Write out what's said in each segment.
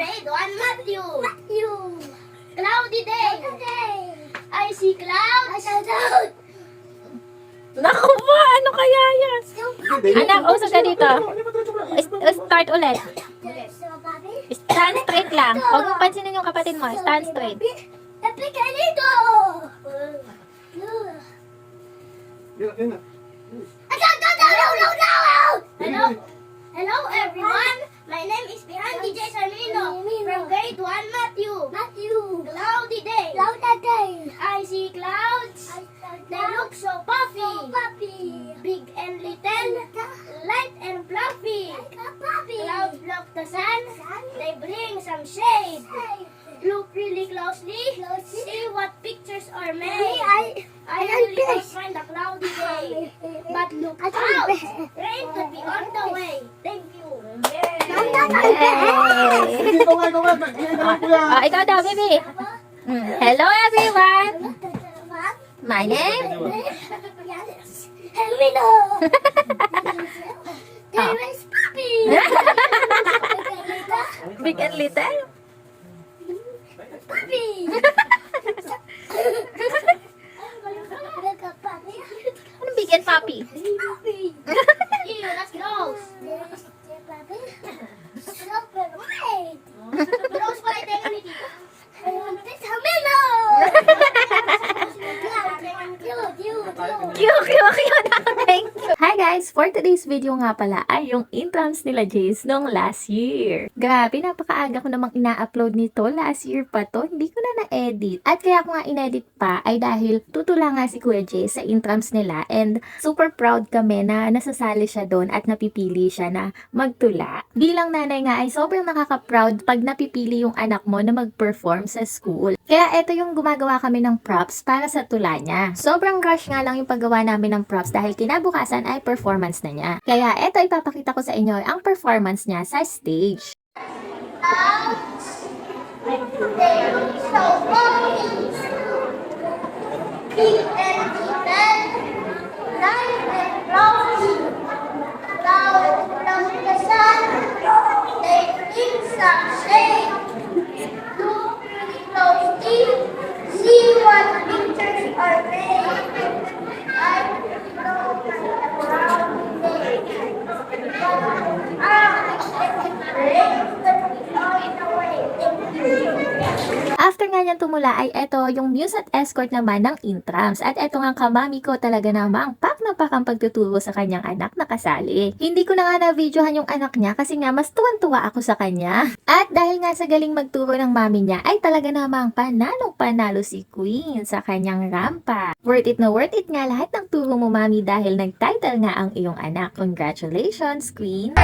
grade 1 Matthew. Cloudy day. I see clouds. Naku po, ano kaya yan? Anak, usap ka dito. Start ulit. Stand straight lang. Huwag mong pansinin yung kapatid mo. Stand straight. Hello everyone. My name is Bihan DJ Salino from grade 1 Matthew. Cloudy day. I see clouds. They look so puffy. Big and little. Light and fluffy. Clouds block the sun. They bring some shade. Look really closely. See what pictures are made. I really can't find a cloudy day. But look out. Rain could be on the way. Thank you. Ikaw daw, baby. Hello, everyone. My name? Hello. There is puppy. Big and little? Puppy. Anong big and puppy? Ew, that's gross. Gross pala yung tenga ni Tito. Cute. Thank you. Hi guys! For today's video nga pala ay yung intrams nila Jace nung last year. Grabe, napakaaga ko namang ina-upload nito. Last year pa to. Hindi ko na na-edit. At kaya ko nga inedit pa ay dahil tutula nga si Kuya Jace sa intrams nila and super proud kami na nasasali siya doon at napipili siya na magtula. Bilang nanay nga ay sobrang nakaka-proud pag napipili yung anak mo na mag-perform sa school. Kaya eto yung gumagawa kami ng props para sa tula niya. Sobrang rush nga lang yung paggawa namin ng props dahil kinabukasan ay performance na niya. Kaya eto ipapakita ko sa inyo ang performance niya sa stage. Big and little, light and fluffy, clouds from the sun, they bring some shade. Look really closely, see what pictures are made. I know the cloudy day, rain will be on the way. Thank you. After nga niyang tumula ay eto yung muse at escort naman ng intrams. At eto nga kamami ko talaga namang pak na pak ang pagtuturo sa kanyang anak na kasali. Hindi ko na nga na-videohan yung anak niya kasi nga mas tuwan-tuwa ako sa kanya. At dahil nga sa galing magturo ng mami niya ay talaga namang panalo si Queen sa kanyang rampa. Worth it na worth it nga lahat ng turo mo mami dahil nag-title nga ang iyong anak. Congratulations Queen!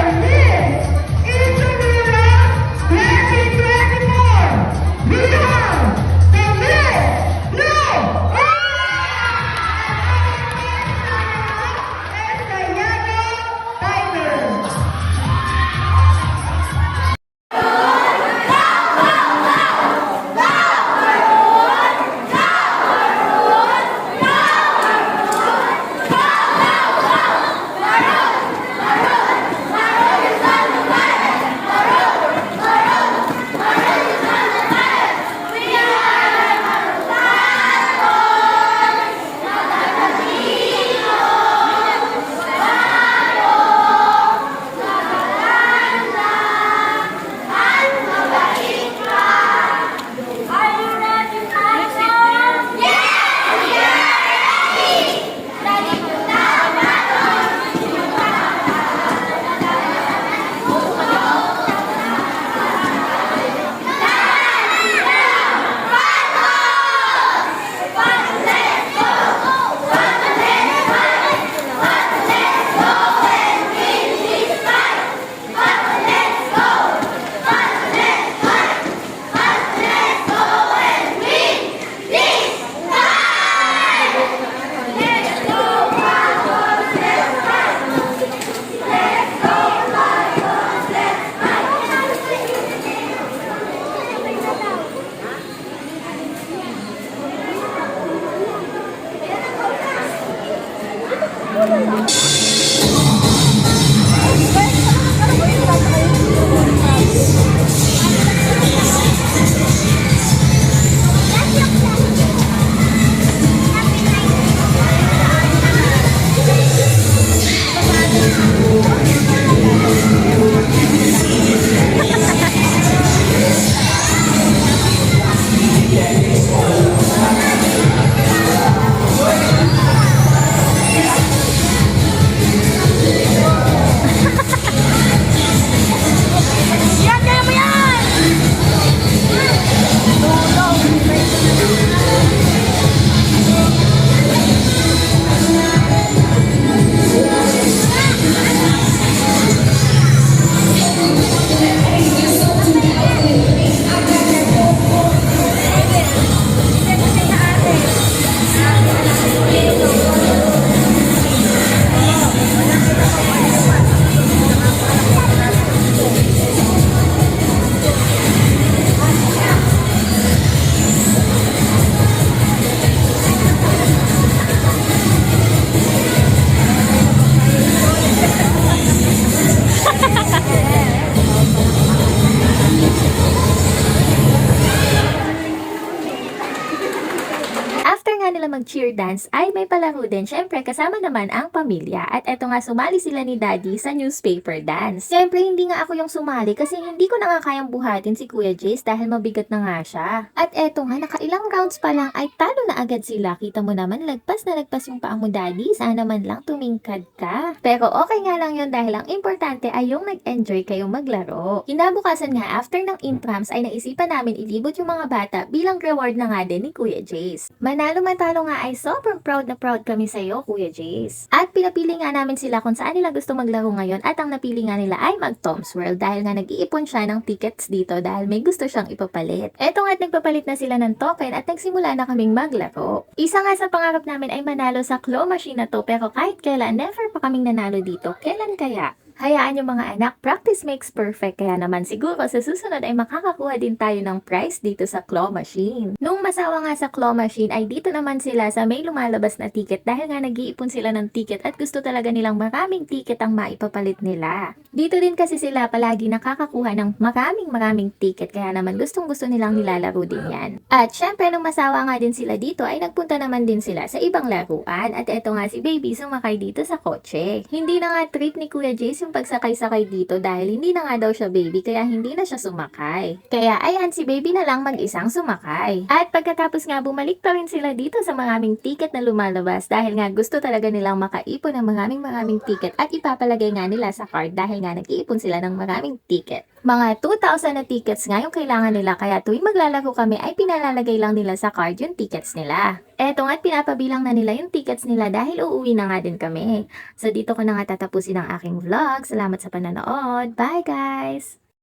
dance ay may palaro din. Syempre, kasama naman ang pamilya. At eto nga, sumali sila ni Daddy sa newspaper dance. Syempre, hindi nga ako yung sumali kasi hindi ko na nga kayang buhatin si Kuya Jace dahil mabigat na nga siya. At eto nga, nakailang rounds pa lang ay talo na agad sila. Kita mo naman, lagpas na lagpas yung paa mo, Daddy. Sana man lang tumingkad ka. Pero okay nga lang yun dahil ang importante ay yung nag-enjoy kayo maglaro. Kinabukasan nga, after ng intrams ay naisipan namin ilibot yung mga bata bilang reward na nga din ni Kuya Jace. Manalo matalo nga ay sobrang proud na proud kami sa iyo, Kuya Jace. At pinapili nga namin sila kung saan nila gusto maglaro ngayon at ang napili nga nila ay mag Tom's World dahil nga nag-iipon siya ng tickets dito dahil may gusto siyang ipapalit. Eto nga't nagpapalit na sila ng token at nagsimula na kaming maglaro. Isa nga sa pangarap namin ay manalo sa claw machine na to pero kahit kailan never pa kaming nanalo dito. Kailan kaya? Hayaan yung mga anak, practice makes perfect. Kaya naman siguro sa susunod ay makakakuha din tayo ng prize dito sa claw machine. Nung masawa nga sa claw machine ay dito naman sila sa may lumalabas na ticket dahil nga nag-iipon sila ng ticket at gusto talaga nilang maraming ticket ang maipapalit nila. Dito din kasi sila palagi nakakakuha ng maraming ticket kaya naman gustong gusto nilang nilalaro din yan. At syempre nung masawa nga din sila dito ay nagpunta naman din sila sa ibang laruan at eto nga si Baby sumakay dito sa kotse. Hindi na nga trip ni Kuya Jace yung pagsakay-sakay dito dahil hindi na nga daw siya baby kaya hindi na siya sumakay. Kaya ayan si Baby na lang mag-isang sumakay. At pagkatapos nga bumalik pa rin sila dito sa maraming ticket na lumalabas dahil nga gusto talaga nilang makaipon ng maraming ticket at ipapalagay nga nila sa card dahil nga nag-iipon sila ng maraming ticket. Mga 2,000 na tickets nga yung kailangan nila kaya tuwing maglalaro kami ay pinalalagay lang nila sa card yung tickets nila. Eto nga't pinapabilang na nila yung tickets nila dahil uuwi na nga din kami. So dito ko na nga tatapusin ang aking vlog. Salamat sa panonood. Bye guys!